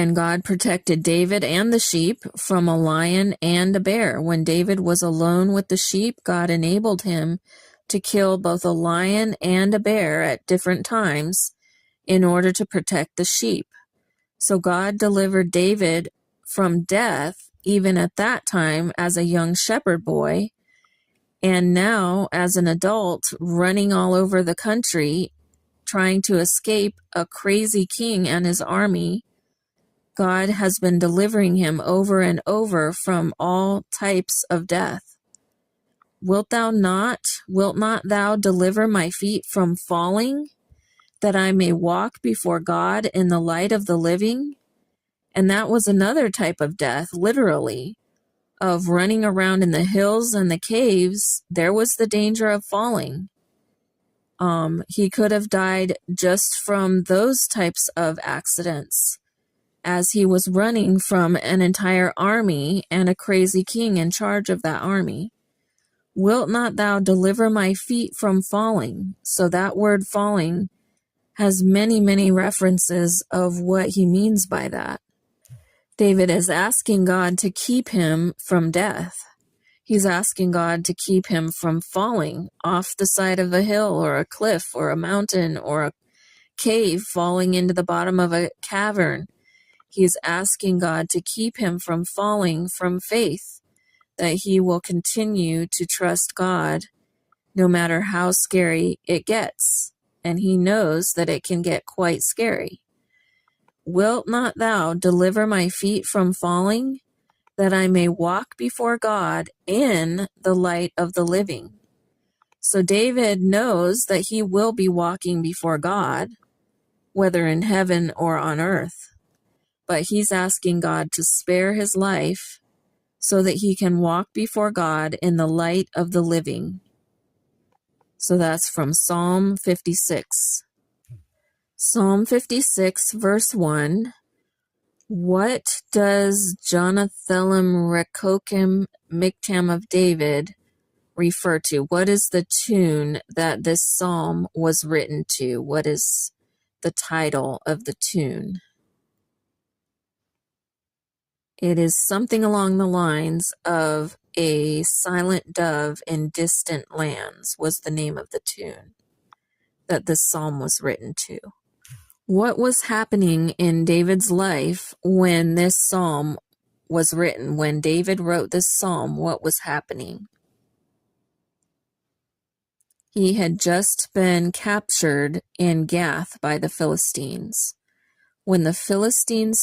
And God protected David and the sheep from a lion and a bear. When David was alone with the sheep, God enabled him to kill both a lion and a bear at different times in order to protect the sheep. So God delivered David from death even at that time as a young shepherd boy, and now as an adult running all over the country trying to escape a crazy king and his army. God has been delivering him over and over from all types of death. Wilt not thou deliver my feet from falling, that I may walk before God in the light of the living? And that was another type of death, literally, of running around in the hills and the caves. There was the danger of falling. He could have died just from those types of accidents, as he was running from an entire army and a crazy king in charge of that army. Wilt not thou deliver my feet from falling? So that word falling has many, many references of what he means by that. David is asking God to keep him from death. He's asking God to keep him from falling off the side of a hill or a cliff or a mountain or a cave, falling into the bottom of a cavern. He's asking God to keep him from falling from faith, that he will continue to trust God no matter how scary it gets. And he knows that it can get quite scary. Wilt not thou deliver my feet from falling, that I may walk before God in the light of the living? So David knows that he will be walking before God, whether in heaven or on earth. But he's asking God to spare his life so that he can walk before God in the light of the living. So that's from Psalm 56. Psalm 56, verse 1. What does Jonathan Rekokim Miktam of David refer to? What is the tune that this psalm was written to? What is the title of the tune? It is something along the lines of A Silent Dove in Distant Lands was the name of the tune that this psalm was written to. What was happening in David's life when this psalm was written? When David wrote this psalm, what was happening? He had just been captured in Gath by the Philistines. When the Philistines